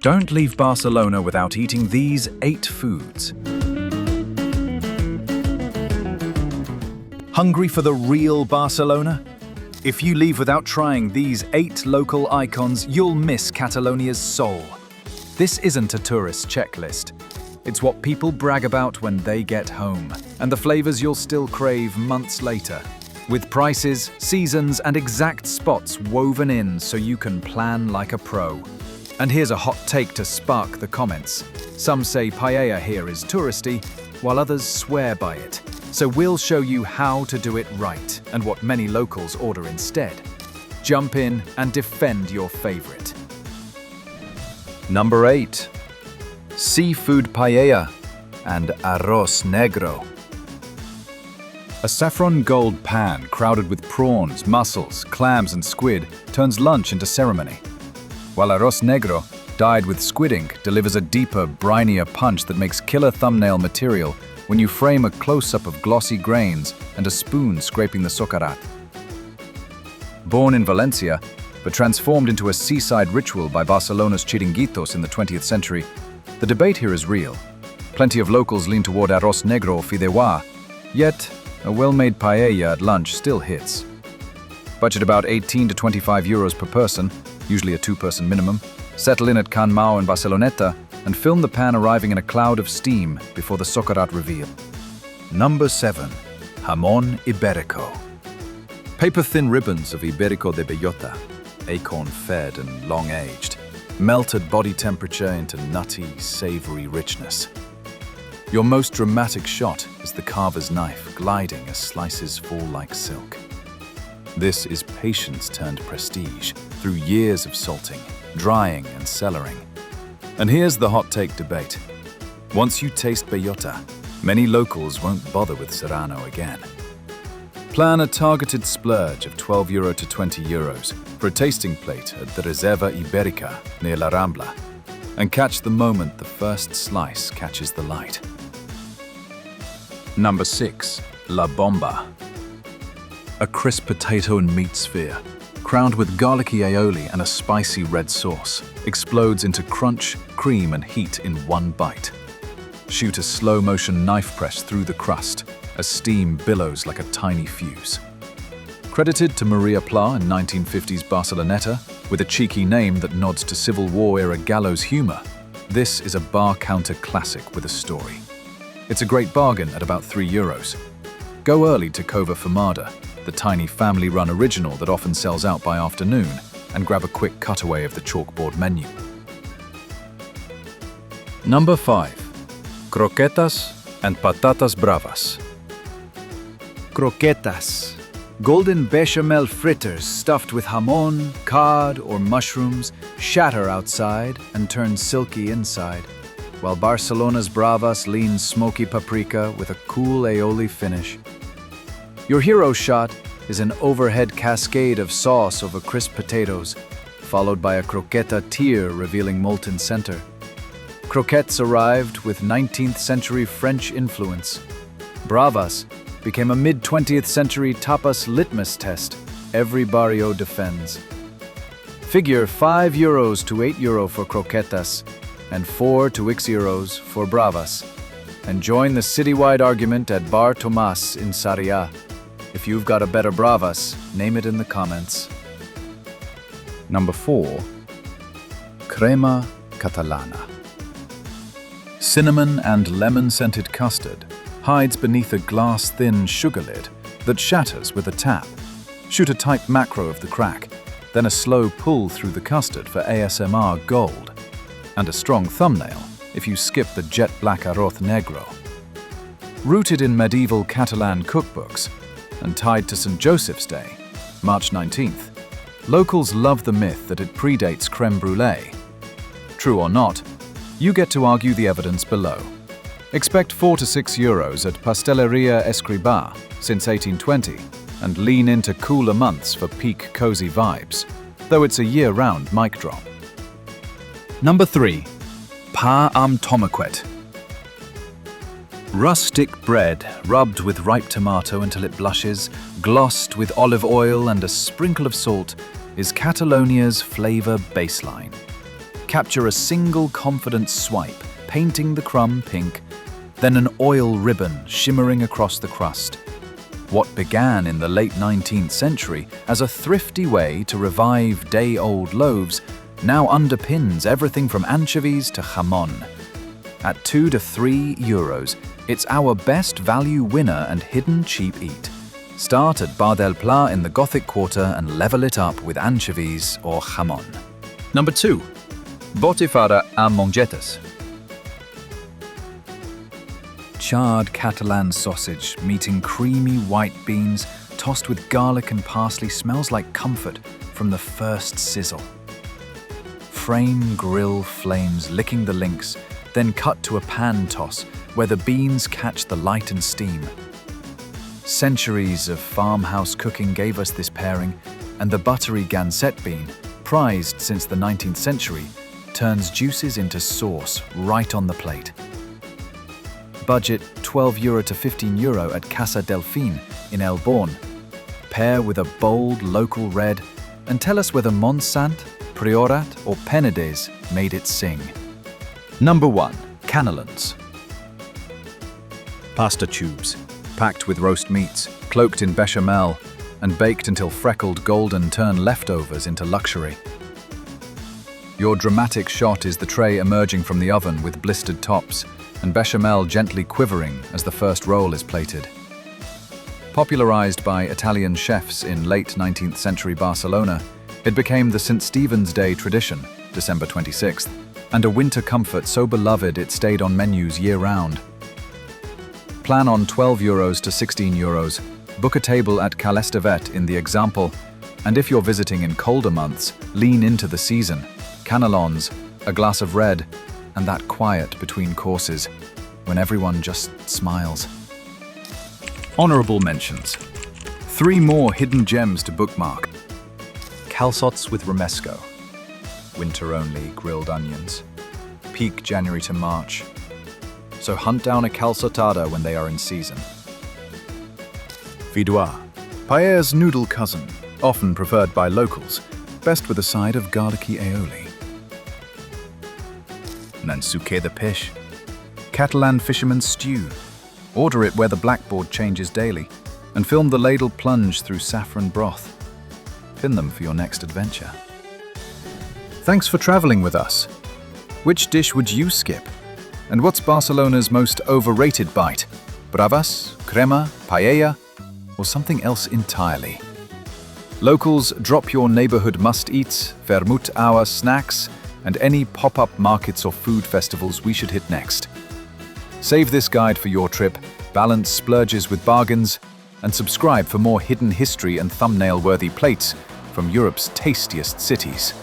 Don't leave Barcelona without eating these 8 foods. Hungry for the real Barcelona? If you leave without trying these 8 local icons, you'll miss Catalonia's soul. This isn't a tourist checklist. It's what people brag about when they get home, and the flavors you'll still crave months later. With prices, seasons, and exact spots woven in so you can plan like a pro. And here's a hot take to spark the comments. Some say paella here is touristy, while others swear by it. So we'll show you how to do it right and what many locals order instead. Jump in and defend your favorite. Number 8. Seafood paella and Arroz Negro. A saffron gold pan crowded with prawns, mussels, clams and squid turns lunch into ceremony. While Arroz Negro, dyed with squid ink, delivers a deeper, brinier punch that makes killer thumbnail material when you frame a close-up of glossy grains and a spoon scraping the socarrat. Born in Valencia, but transformed into a seaside ritual by Barcelona's chiringuitos in the 20th century, the debate here is real. Plenty of locals lean toward Arroz Negro or Fideuà, yet a well-made paella at lunch still hits. Budget about 18 to 25 euros per person, usually a 2-person minimum. Settle in at Can Mau and Barceloneta and film the pan arriving in a cloud of steam before the socarrat reveal. Number 7. Jamón Ibérico. Paper-thin ribbons of Ibérico de Bellota, acorn-fed and long-aged, melt at body temperature into nutty, savory richness. Your most dramatic shot is the carver's knife gliding as slices fall like silk. This is patience turned prestige through years of salting, drying and cellaring. And here's the hot take debate. Once you taste bellota, many locals won't bother with Serrano again. Plan a targeted splurge of €12 to €20 for a tasting plate at the Reserva Ibérica near La Rambla, and catch the moment the first slice catches the light. Number 6. La Bomba. A crisp potato and meat sphere, crowned with garlicky aioli and a spicy red sauce, explodes into crunch, cream and heat in one bite. Shoot a slow-motion knife press through the crust as steam billows like a tiny fuse. Credited to Maria Pla in 1950s Barceloneta, with a cheeky name that nods to Civil War-era gallows humor, this is a bar-counter classic with a story. It's a great bargain at about €3. Go early to Cova Fumada, the tiny family-run original that often sells out by afternoon, and grab a quick cutaway of the chalkboard menu. Number 5. Croquetas and Patatas Bravas. Croquetas. Golden bechamel fritters stuffed with jamón, cod, or mushrooms shatter outside and turn silky inside, while Barcelona's Bravas leans smoky paprika with a cool aioli finish. Your hero shot is an overhead cascade of sauce over crisp potatoes, followed by a croqueta tier revealing molten center. Croquettes arrived with 19th century French influence. Bravas became a mid-20th century tapas litmus test every barrio defends. Figure €5 to €8 for croquetas and €4 to €6 for Bravas. And join the citywide argument at Bar Tomàs in Sarrià. If you've got a better Bravas, name it in the comments. Number 4. Crema Catalana. Cinnamon and lemon-scented custard hides beneath a glass-thin sugar lid that shatters with a tap. Shoot a tight macro of the crack, then a slow pull through the custard for ASMR gold, and a strong thumbnail if you skip the jet-black Arroz Negro. Rooted in medieval Catalan cookbooks and tied to St. Joseph's Day, March 19th, locals love the myth that it predates crème brûlée. True or not, you get to argue the evidence below. Expect €4 to €6 at Pasteleria Escribá since 1820, and lean into cooler months for peak cozy vibes, though it's a year-round mic drop. Number 3. Pa am Tomàquet. Rustic bread rubbed with ripe tomato until it blushes, glossed with olive oil and a sprinkle of salt, is Catalonia's flavor baseline. Capture a single confident swipe, painting the crumb pink, then an oil ribbon shimmering across the crust. What began in the late 19th century as a thrifty way to revive day-old loaves now underpins everything from anchovies to jamón. At 2 to 3 euros, it's our best value winner and hidden cheap eat. Start at Bar del Pla in the Gothic Quarter and level it up with anchovies or jamón. Number 2. Botifarra a Mongetes. Charred Catalan sausage meeting creamy white beans tossed with garlic and parsley smells like comfort from the first sizzle. Frame grill flames licking the links, then cut to a pan toss where the beans catch the light and steam. Centuries of farmhouse cooking gave us this pairing, and the buttery gansette bean, prized since the 19th century, turns juices into sauce right on the plate. Budget €12 to €15 at Casa Delphine in Elborn. Pair with a bold local red and tell us whether Montsant, Priorat or Penedès made it sing. Number 1. Canelons. Pasta tubes, packed with roast meats, cloaked in bechamel, and baked until freckled golden turn leftovers into luxury. Your dramatic shot is the tray emerging from the oven with blistered tops, and bechamel gently quivering as the first roll is plated. Popularized by Italian chefs in late 19th century Barcelona, it became the St. Stephen's Day tradition, December 26th, and a winter comfort so beloved it stayed on menus year-round. Plan on €12 to €16, book a table at Calçots in the example, and if you're visiting in colder months, lean into the season. Canelons, a glass of red, and that quiet between courses, when everyone just smiles. Honorable mentions. 3 more hidden gems to bookmark. Calçots with romesco. Winter-only grilled onions. Peak January to March. So hunt down a calçotada when they are in season. Fideuà. Paella's noodle cousin, often preferred by locals, best with a side of garlicky aioli. And Suquet the Peix. Catalan fisherman's stew. Order it where the blackboard changes daily, and film the ladle plunge through saffron broth. Pin them for your next adventure. Thanks for traveling with us. Which dish would you skip? And what's Barcelona's most overrated bite? Bravas, crema, paella, or something else entirely? Locals, drop your neighborhood must-eats, vermouth hour snacks, and any pop-up markets or food festivals we should hit next. Save this guide for your trip, balance splurges with bargains, and subscribe for more hidden history and thumbnail-worthy plates from Europe's tastiest cities.